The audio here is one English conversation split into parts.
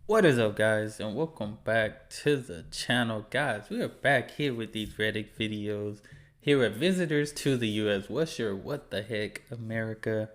What is up, guys, and welcome back to the channel. Guys, we are back here with these Reddit videos here at Visitors to the US. What's your what the heck America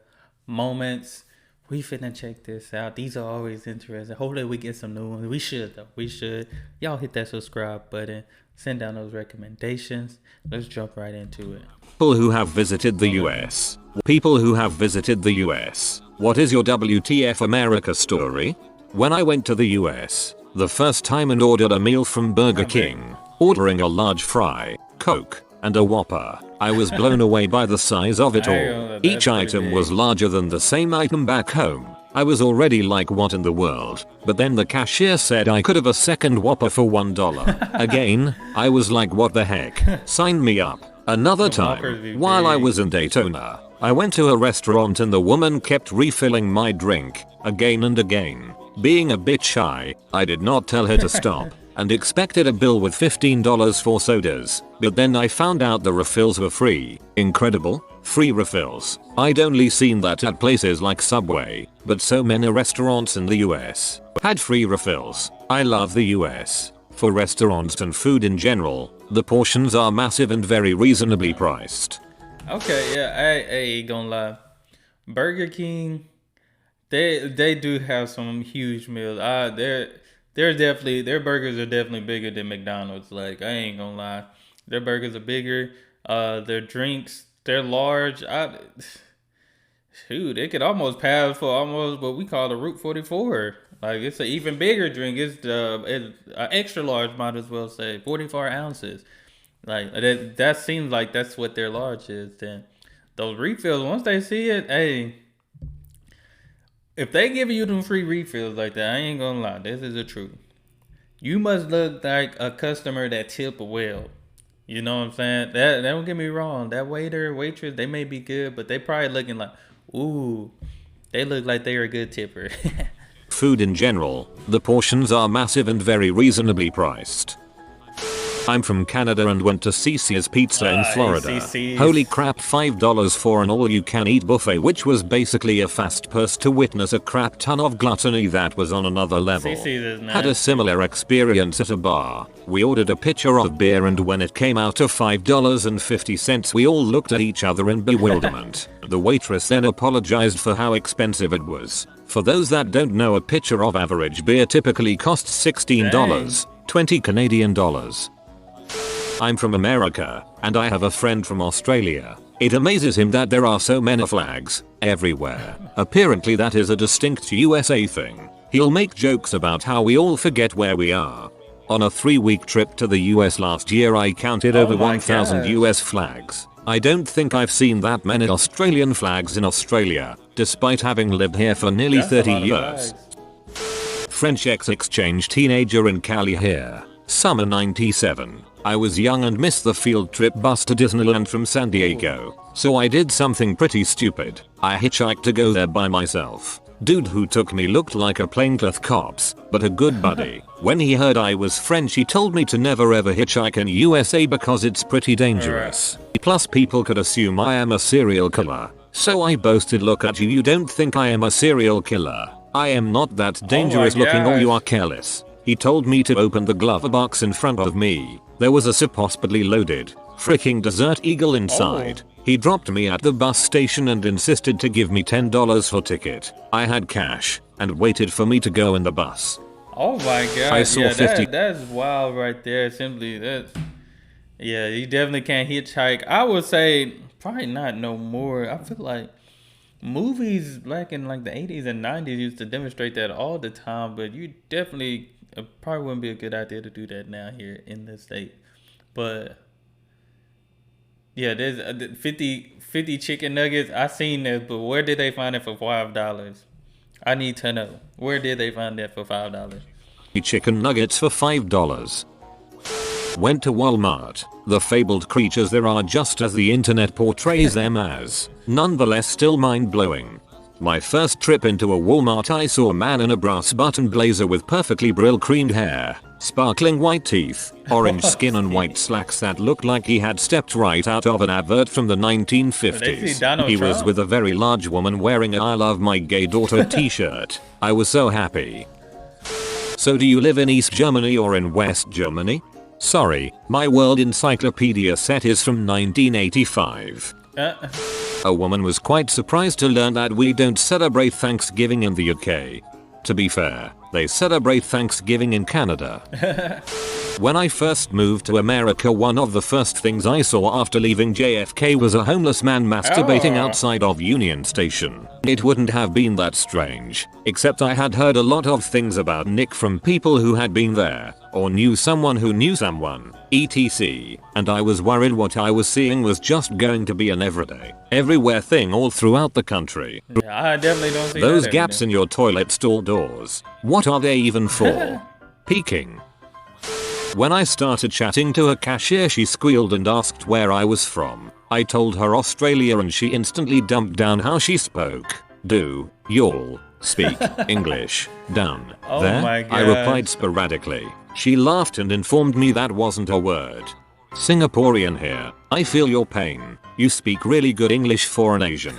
moments? We finna check this out. These are always interesting. Hopefully we get some new ones. We should though. We should. Y'all hit that subscribe button. Send down those recommendations. Let's jump right into it. People who have visited the US. People who have visited the US. What is your WTF America story? When I went to the US the first time and ordered a meal from Burger King, ordering a large fry, Coke, and a Whopper, I was blown away by the size of it all. Each item was larger than the same item back home. I was already like, what in the world? But then the cashier said I could have a second Whopper for $1. Again, I was like, what the heck? Sign me up. Another time, while I was in Daytona, I went to a restaurant and the woman kept refilling my drink, again and again. Being a bit shy, I did not tell her to stop, and expected a bill with $15 for sodas, but then I found out the refills were free. Incredible, free refills. I'd only seen that at places like Subway, but so many restaurants in the US had free refills. I love the US. For restaurants and food in general, the portions are massive and very reasonably priced. Okay, yeah, I ain't gonna lie. Burger King, they do have some huge meals. They're definitely, their burgers are definitely bigger than McDonald's. Like, I ain't gonna lie, their burgers are bigger. Their drinks, they're large. Shoot, it could almost pass for almost what we call the Route 44. Like, it's an even bigger drink. It's an extra large, might as well say, 44 ounces. Like, that seems like that's what their large is. Then those refills, once they see it, hey, if they give you them free refills like that, I ain't gonna lie, this is the truth. You must look like a customer that tip well. You know what I'm saying? That don't get me wrong. That waiter, waitress, they may be good, but they probably looking like, ooh, they look like they're a good tipper. Food in general, the portions are massive and very reasonably priced. I'm from Canada and went to CC's Pizza in Florida. CC's. Holy crap, $5 for an all-you-can-eat buffet, which was basically a fast purse to witness a crap ton of gluttony that was on another level. CC's is nice. Had a similar experience at a bar. We ordered a pitcher of beer and when it came out to $5.50 we all looked at each other in bewilderment. The waitress then apologized for how expensive it was. For those that don't know, a pitcher of average beer typically costs $16, 20 Canadian dollars. I'm from America, and I have a friend from Australia. It amazes him that there are so many flags everywhere. Apparently that is a distinct USA thing. He'll make jokes about how we all forget where we are. On a 3-week trip to the US last year I counted over 1,000 US flags. I don't think I've seen that many Australian flags in Australia, despite having lived here for nearly 30 years. French ex-exchange teenager in Cali here. Summer 97. I was young and missed the field trip bus to Disneyland from San Diego, so I did something pretty stupid. I hitchhiked to go there by myself. Dude who took me looked like a plainclothes cops, but a good buddy. When he heard I was French he told me to never ever hitchhike in USA because it's pretty dangerous. Plus people could assume I am a serial killer. So I boasted, look at you, you don't think I am a serial killer. I am not that dangerous looking or you are careless. He told me to open the glove box in front of me. There was a supposedly loaded, freaking Desert Eagle inside. He dropped me at the bus station and insisted to give me $10 for ticket. I had cash and waited for me to go in the bus. Oh my god. I saw 50. That's wild right there. Simply that. Yeah, you definitely can't hitchhike. I would say probably not no more. I feel like movies back in like the 80s and 90s used to demonstrate that all the time, but you definitely probably wouldn't be a good idea to do that now here in this state. But yeah, there's 50 chicken nuggets. I seen this, but where did they find it for $5? I need to know. Where did they find that for $5? Chicken nuggets for $5. Went to Walmart. The fabled creatures there are just as the internet portrays them as. Nonetheless still mind-blowing. My first trip into a Walmart I saw a man in a brass button blazer with perfectly brill creamed hair, sparkling white teeth, orange skin and white slacks that looked like he had stepped right out of an advert from the 1950s. He was with a very large woman wearing a I love my gay daughter t-shirt. I was so happy. So do you live in East Germany or in West Germany? Sorry, my world encyclopedia set is from 1985. A woman was quite surprised to learn that we don't celebrate Thanksgiving in the UK. To be fair, they celebrate Thanksgiving in Canada. When I first moved to America, one of the first things I saw after leaving JFK was a homeless man masturbating outside of Union Station. It wouldn't have been that strange, except I had heard a lot of things about Nick from people who had been there, or knew someone who knew someone, etc. And I was worried what I was seeing was just going to be an everywhere thing all throughout the country. Yeah, I definitely don't see those that gaps in your toilet stall doors. What are they even for? Peeking. When I started chatting to a cashier, she squealed and asked where I was from. I told her Australia and she instantly dumped down how she spoke. Do y'all speak English? Done. Oh there? my God. I replied sporadically. She laughed and informed me that wasn't a word. Singaporean here. I feel your pain. You speak really good English for an Asian.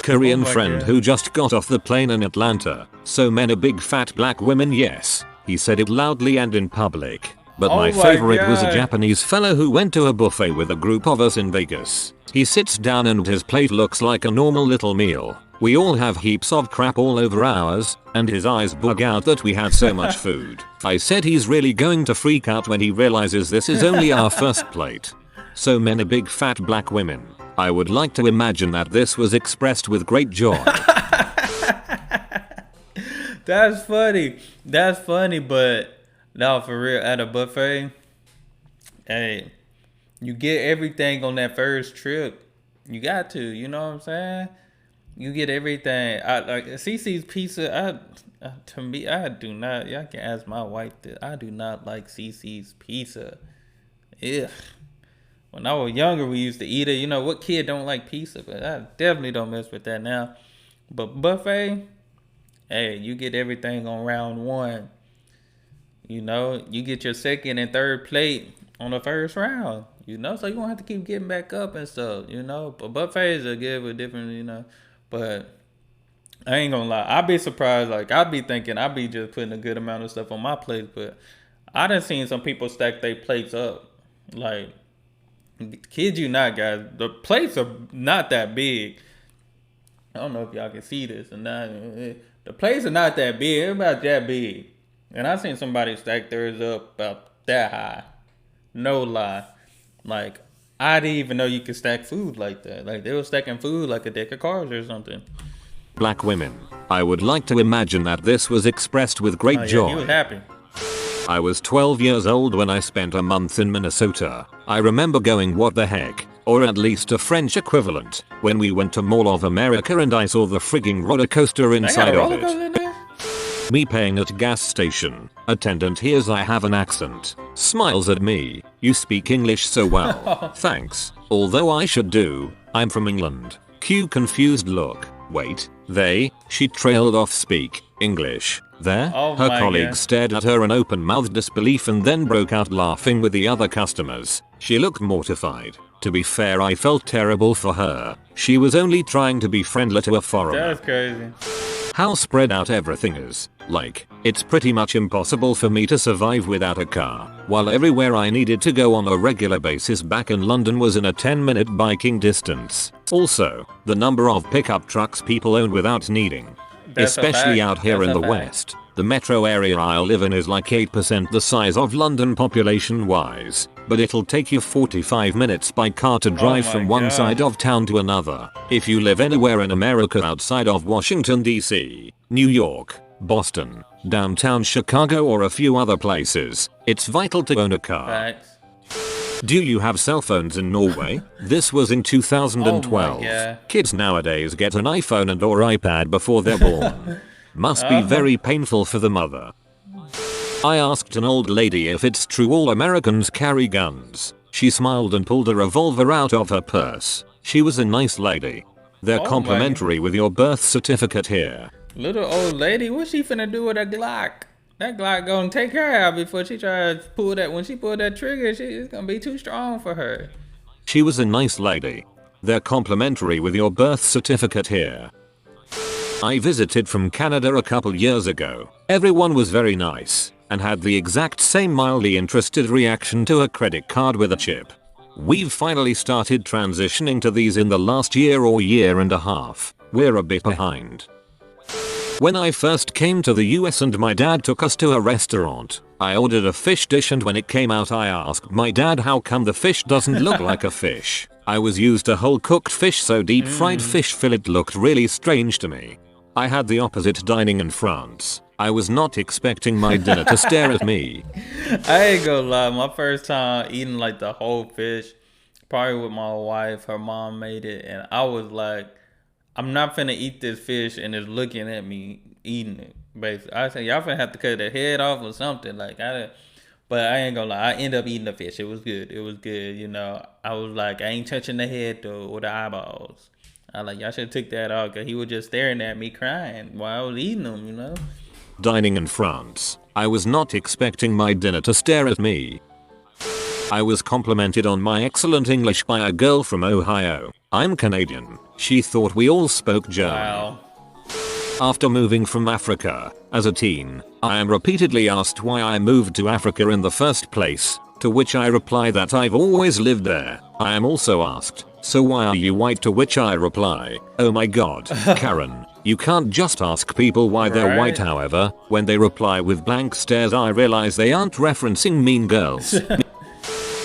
Korean friend God. who just got off the plane in Atlanta. So many big fat black women, yes. He said it loudly and in public. But my favorite was a Japanese fellow who went to a buffet with a group of us in Vegas. He sits down and his plate looks like a normal little meal. We all have heaps of crap all over ours, and his eyes bug out that we had so much food. I said he's really going to freak out when he realizes this is only our first plate. So many big fat black women. I would like to imagine that this was expressed with great joy. That's funny. That's funny, but no, for real, at a buffet, hey, you get everything on that first trip. You got to, you know what I'm saying? You get everything. I like CC's pizza. To me, I do not. Y'all can ask my wife this. I do not like CC's pizza. Ugh. When I was younger, we used to eat it. You know what kid don't like pizza? But I definitely don't mess with that now. But buffet. Hey, you get everything on round one. You know, you get your second and third plate on the first round. You know, so you won't have to keep getting back up and stuff. You know, but buffets are good with different. You know, but I ain't gonna lie. I'd be surprised. Like I'd be thinking I'd be just putting a good amount of stuff on my plate. But I done seen some people stack their plates up. Like, kid you not, guys. The plates are not that big. I don't know if y'all can see this or not. The plates are not that big. They're about that big. And I seen somebody stack theirs up about that high. No lie. Like, I didn't even know you could stack food like that. Like, they were stacking food like a deck of cards or something. Black women. I would like to imagine that this was expressed with great joy. He was happy. I was 12 years old when I spent a month in Minnesota. I remember going what the heck, or at least a French equivalent, when we went to Mall of America and I saw the frigging roller coaster inside of it. Me paying at gas station. Attendant hears I have an accent. Smiles at me. You speak English so well. Thanks. Although I should do. I'm from England. Cue confused look. Wait. She trailed off speak English. There, her colleagues stared at her in open-mouthed disbelief and then broke out laughing with the other customers. She looked mortified. To be fair, I felt terrible for her. She was only trying to be friendly to a foreigner. That's crazy. How spread out everything is. Like, it's pretty much impossible for me to survive without a car, while everywhere I needed to go on a regular basis back in London was in a 10-minute biking distance. Also, the number of pickup trucks people own without needing. Especially out here in the West. The metro area I live in is like 8% the size of London population-wise, but it'll take you 45 minutes by car to drive from one side of town to another. If you live anywhere in America outside of Washington, D.C., New York, Boston, downtown Chicago, or a few other places, it's vital to own a car. Facts. Do you have cell phones in Norway? This was in 2012. Kids nowadays get an iPhone and or iPad before they're born. Must be very painful for the mother. I asked an old lady if it's true all Americans carry guns. She smiled and pulled a revolver out of her purse. She was a nice lady. They're complimentary with your birth certificate here. Little old lady, what's she finna do with a Glock? That Glock gonna take her out before she tries to pull that. When she pull that trigger, it's gonna be too strong for her. She was a nice lady. They're complimentary with your birth certificate here. I visited from Canada a couple years ago. Everyone was very nice and had the exact same mildly interested reaction to a credit card with a chip. We've finally started transitioning to these in the last year or year and a half. We're a bit behind. When I first came to the US and my dad took us to a restaurant, I ordered a fish dish, and when it came out I asked my dad how come the fish doesn't look like a fish. I was used to whole cooked fish, so deep fried fish fillet looked really strange to me. I had the opposite dining in France. I was not expecting my dinner to stare at me. I ain't gonna lie, my first time eating like the whole fish, probably with my wife, her mom made it, and I was like, I'm not finna eat this fish and it's looking at me eating it. Basically, I said, y'all finna have to cut their head off or something. But I ain't gonna lie, I ended up eating the fish. It was good. It was good. You know, I was like, I ain't touching the head though or the eyeballs. I like, y'all should have took that off, cause he was just staring at me crying while I was eating them. You know. Dining in France, I was not expecting my dinner to stare at me. I was complimented on my excellent English by a girl from Ohio. I'm Canadian. She thought we all spoke German. Wow. After moving from Africa, as a teen, I am repeatedly asked why I moved to Africa in the first place, to which I reply that I've always lived there. I am also asked, so why are you white, to which I reply, oh my god, Karen, you can't just ask people why they're white. However, when they reply with blank stares I realize they aren't referencing Mean Girls.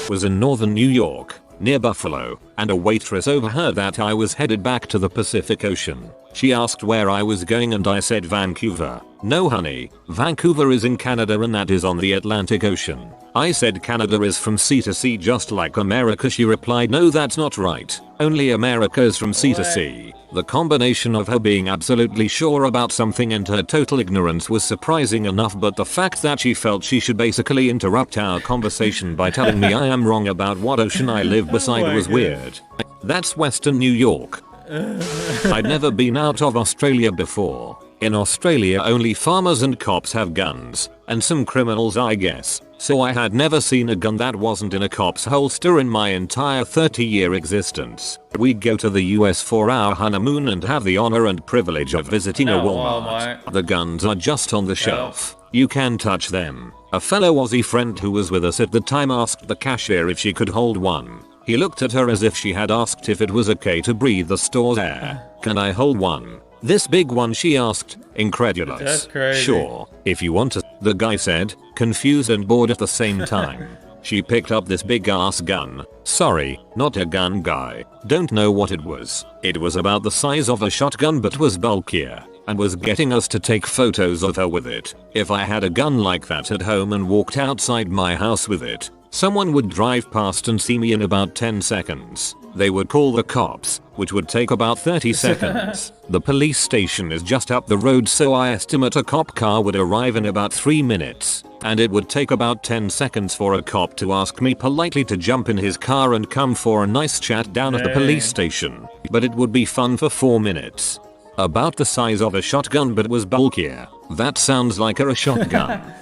Was in northern New York, near Buffalo, and a waitress overheard that I was headed back to the Pacific Ocean. She asked where I was going and I said Vancouver. No honey, Vancouver is in Canada and that is on the Atlantic Ocean. I said Canada is from sea to sea just like America. She replied, no, that's not right. Only America is from sea to sea. The combination of her being absolutely sure about something and her total ignorance was surprising enough, but the fact that she felt she should basically interrupt our conversation by telling me I am wrong about what ocean I live beside was weird. That's Western New York. I'd never been out of Australia before. In Australia only farmers and cops have guns, and some criminals I guess, so I had never seen a gun that wasn't in a cop's holster in my entire 30-year existence. We go to the US for our honeymoon and have the honor and privilege of visiting a Walmart. The guns are just on the shelf. You can touch them. A fellow Aussie friend who was with us at the time asked the cashier if she could hold one. He looked at her as if she had asked if it was okay to breathe the store's air. Can I hold one? This big one, she asked, incredulous. That's crazy. Sure, if you want to, the guy said, confused and bored at the same time. She picked up this big ass gun. Sorry, not a gun guy. Don't know what it was. It was about the size of a shotgun but was bulkier, and was getting us to take photos of her with it. If I had a gun like that at home and walked outside my house with it, someone would drive past and see me in about 10 seconds. They would call the cops, which would take about 30 seconds. The police station is just up the road, so I estimate a cop car would arrive in about 3 minutes. And it would take about 10 seconds for a cop to ask me politely to jump in his car and come for a nice chat down at the police station. But it would be fun for 4 minutes. About the size of a shotgun but was bulkier. That sounds like a shotgun.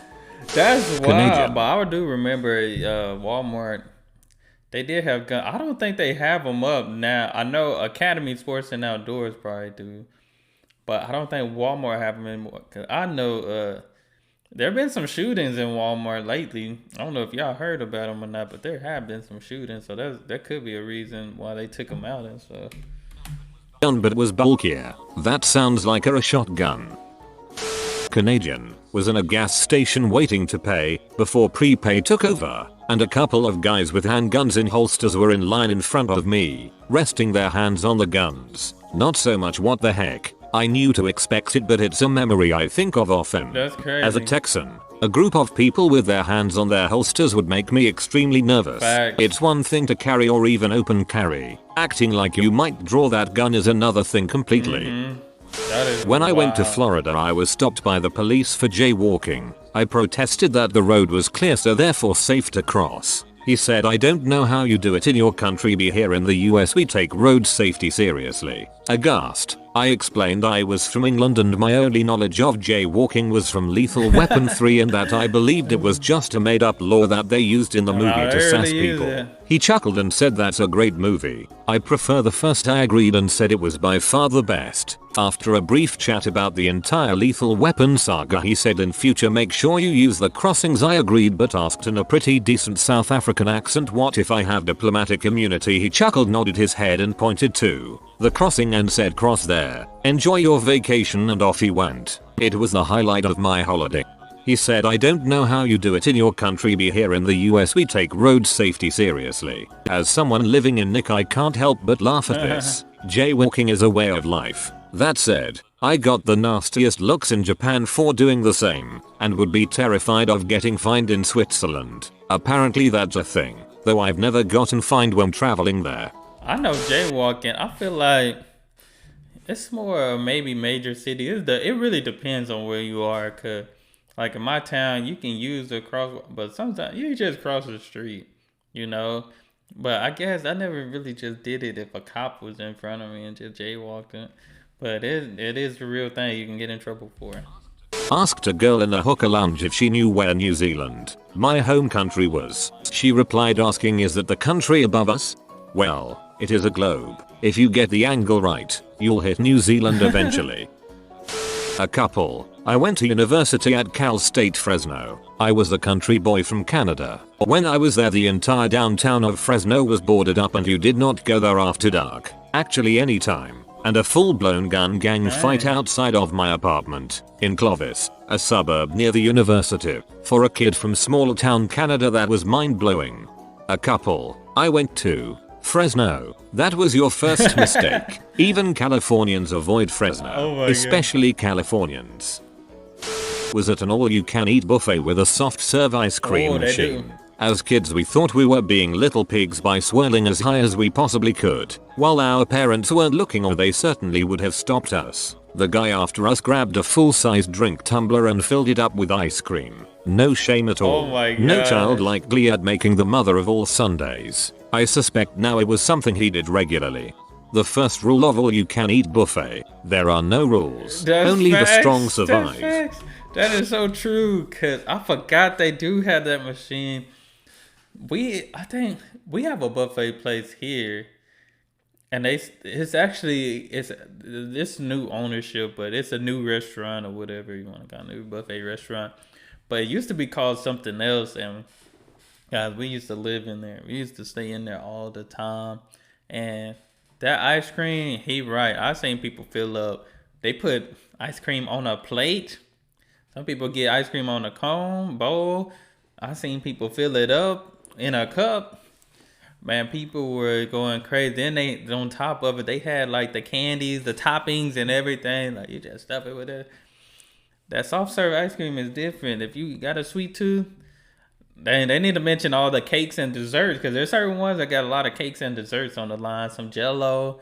That's Canadian. wild, but I do remember Walmart. They did have guns. I don't think they have them up now. I know Academy Sports and Outdoors probably do, but I don't think Walmart have them anymore. Cause I know there have been some shootings in Walmart lately. I don't know if y'all heard about them or not, but there have been some shootings, so that could be a reason why they took them out and stuff. But was bulkier. That sounds like a shotgun. Canadian was in a gas station waiting to pay before prepay took over, and a couple of guys with handguns in holsters were in line in front of me, resting their hands on the guns. Not so much what the heck, I knew to expect it, but it's a memory I think of often. That's crazy. As a Texan, a group of people with their hands on their holsters would make me extremely nervous. Facts. It's one thing to carry or even open carry. Acting like you might draw that gun is another thing completely. When I went to Florida, I was stopped by the police for jaywalking. I protested that the road was clear, so therefore safe to cross. He said, I don't know how you do it in your country, but here in the US we take road safety seriously. Aghast, I explained I was from England and my only knowledge of jaywalking was from Lethal Weapon 3 and that I believed it was just a made up law that they used in the movie to sass people. He chuckled and said that's a great movie. I prefer the first. I agreed and said it was by far the best. After a brief chat about the entire Lethal Weapon saga, he said in future make sure you use the crossings. I agreed but asked in a pretty decent South African accent what if I have diplomatic immunity. He chuckled, nodded his head and pointed to the crossing and said cross there. Enjoy your vacation, and off he went. It was the highlight of my holiday. He said I don't know how you do it in your country, but here in the US we take road safety seriously. As someone living in Nick I can't help but laugh at this. Jaywalking is a way of life. That said, I got the nastiest looks in Japan for doing the same, and would be terrified of getting fined in Switzerland. Apparently that's a thing, though I've never gotten fined when traveling there. I know jaywalking, I feel like it's more maybe major city. It really depends on where you are, cause like in my town, you can use the cross, but sometimes you just cross the street, you know? But I guess I never really just did it if a cop was in front of me and just jaywalked it. But it is the real thing you can get in trouble for. Asked a girl in a hookah lounge if she knew where New Zealand, my home country, was. She replied asking, is that the country above us? Well, it is a globe. If you get the angle right, you'll hit New Zealand eventually. A couple. I went to university at Cal State Fresno. I was a country boy from Canada. When I was there, the entire downtown of Fresno was boarded up and you did not go there after dark. Actually any time. And a full-blown gun gang fight outside of my apartment in Clovis, a suburb near the university. For a kid from small town Canada, that was mind-blowing. A couple. I went to Fresno. That was your first mistake. Even Californians avoid Fresno, especially Californians. Was at an all-you-can-eat buffet with a soft-serve ice cream machine. As kids we thought we were being little pigs by swirling as high as we possibly could. While our parents weren't looking, or they certainly would have stopped us. The guy after us grabbed a full-sized drink tumbler and filled it up with ice cream. No shame at all. Oh my God. No childlike glee at making the mother of all Sundays. I suspect now it was something he did regularly. The first rule of all-you-can-eat buffet: there are no rules. That's only facts. the strong survive. That is so true, cause I forgot they do have that machine. I think we have a buffet place here, and it's this new ownership, but it's a new restaurant or whatever you want to call it, new buffet restaurant. But it used to be called something else, and guys, we used to live in there. We used to stay in there all the time, and that ice cream, right. I've seen people fill up. They put ice cream on a plate. Some people get ice cream on a cone, bowl. I've seen people fill it up in a cup. Man, people were going crazy. Then they, on top of it, they had like the candies, the toppings and everything. Like you just stuff it with it. That soft serve ice cream is different. If you got a sweet tooth, they need to mention all the cakes and desserts, because there's certain ones that got a lot of cakes and desserts on the line. Some Jello.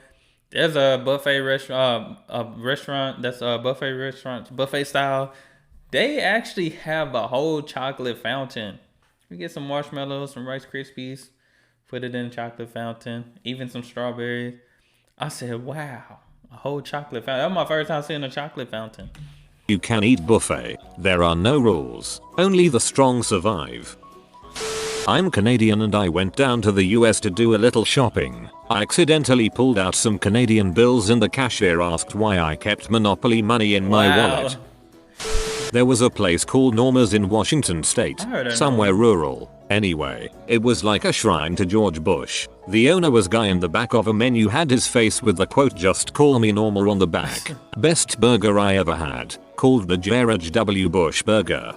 There's a buffet restaurant, buffet style. They actually have a whole chocolate fountain. You get some marshmallows, some Rice Krispies, put it in a chocolate fountain, even some strawberries. I said, wow, a whole chocolate fountain. That was my first time seeing a chocolate fountain. You can eat buffet. There are no rules. Only the strong survive. I'm Canadian and I went down to the US to do a little shopping. I accidentally pulled out some Canadian bills and the cashier asked why I kept Monopoly money in my wallet. There was a place called Norma's in Washington State, somewhere rural. Anyway, it was like a shrine to George Bush. The owner was guy in the back of a menu, had his face with the quote "Just call me Norma" on the back. Best burger I ever had, called the George W. Bush burger.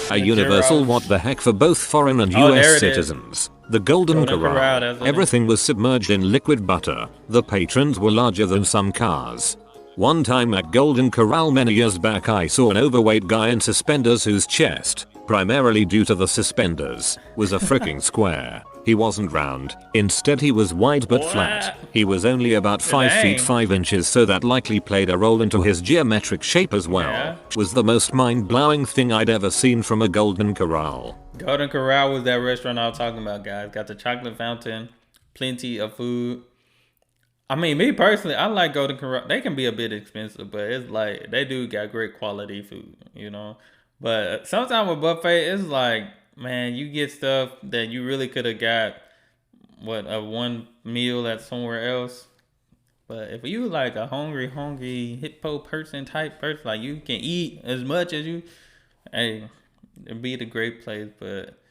A universal what the heck for both foreign and US citizens. The Golden Corral. Everything was submerged in liquid butter. The patrons were larger than some cars. One time at Golden Corral many years back, I saw an overweight guy in suspenders whose chest, primarily due to the suspenders, was a freaking square. He wasn't round. Instead he was wide but flat. He was only about 5 feet 5 inches, so that likely played a role into his geometric shape as well. Yeah. Was the most mind-blowing thing I'd ever seen from a Golden Corral. Golden Corral was that restaurant I was talking about, guys. Got the chocolate fountain, plenty of food. I mean, me personally, I like Golden Corral. They can be a bit expensive, but it's like, they do got great quality food, you know? But sometimes with buffet, it's like, man, you get stuff that you really could have got one meal at somewhere else. But if you like a hungry hippo type person, like you can eat as much as you, hey, it'd be the great place. But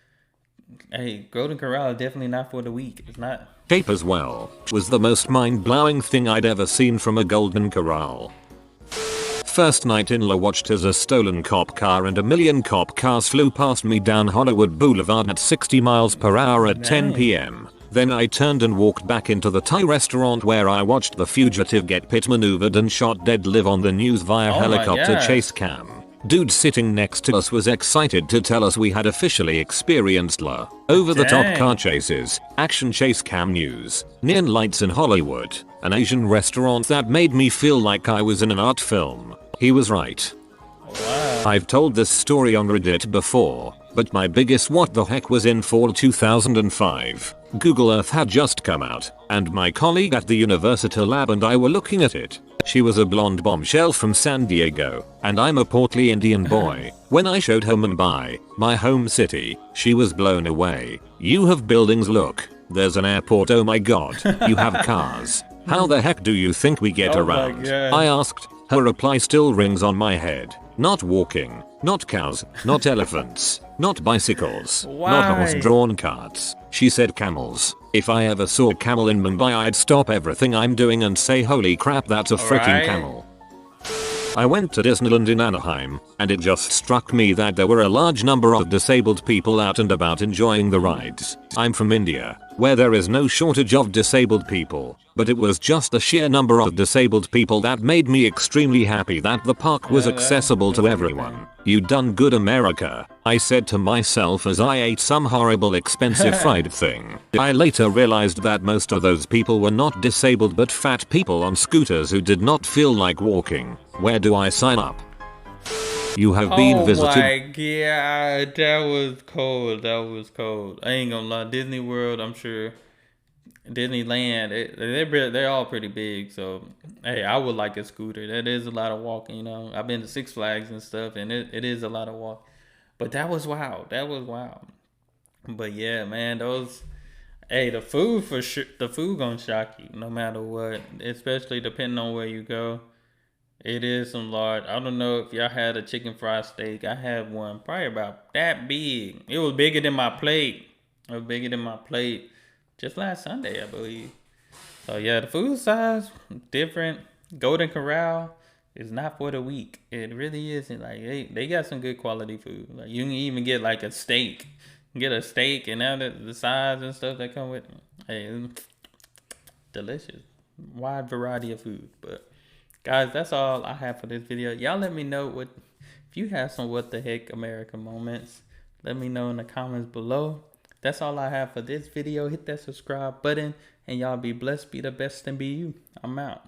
hey, Golden Corral is definitely not for the weak. It's not. Cape as well was the most mind-blowing thing I'd ever seen from a Golden Corral. First night in, La watched as a stolen cop car and a million cop cars flew past me down Hollywood Boulevard at 60 miles per hour at 10 p.m. Then I turned and walked back into the Thai restaurant where I watched the fugitive get pit maneuvered and shot dead live on the news via helicopter chase cam. Dude sitting next to us was excited to tell us we had officially experienced La over-the-top car chases, action chase cam news, neon lights in Hollywood, an Asian restaurant that made me feel like I was in an art film. He was right. Wow. I've told this story on Reddit before, but my biggest what the heck was in fall 2005. Google Earth had just come out, and my colleague at the University lab and I were looking at it. She was a blonde bombshell from San Diego, and I'm a portly Indian boy. When I showed her Mumbai, my home city, she was blown away. You have buildings, look. There's an airport, oh my god. You have cars. How the heck do you think we get around? I asked. Her reply still rings on my head. Not walking, not cows, not elephants, not bicycles, not horse-drawn carts. She said camels. If I ever saw a camel in Mumbai, I'd stop everything I'm doing and say holy crap, that's a freaking camel. I went to Disneyland in Anaheim, and it just struck me that there were a large number of disabled people out and about enjoying the rides. I'm from India, where there is no shortage of disabled people, but it was just the sheer number of disabled people that made me extremely happy that the park was accessible to everyone. You done good, America, I said to myself as I ate some horrible expensive fried thing. I later realized that most of those people were not disabled but fat people on scooters who did not feel like walking. Where do I sign up? You have been visited. Oh my god, that was cold. That was cold. I ain't gonna lie. Disney World, I'm sure. Disneyland, they're all pretty big. So, hey, I would like a scooter. That is a lot of walking, you know. I've been to Six Flags and stuff, and it is a lot of walk. But that was wild. That was wild. But yeah, man, hey, the food for sure. The food gonna shock you no matter what, especially depending on where you go. It is some large. I don't know if y'all had a chicken fried steak. I had one probably about that big. It was bigger than my plate. It was bigger than my plate. Just last Sunday, I believe. So yeah, the food size different. Golden Corral is not for the weak. It really isn't. Like they got some good quality food. Like you can even get like a steak. Get a steak and now the size and stuff that come with it. Hey, it's delicious. Wide variety of food, but. Guys, that's all I have for this video. Y'all let me know if you have some what the heck America moments. Let me know in the comments below. That's all I have for this video. Hit that subscribe button and y'all be blessed, be the best, and be you. I'm out.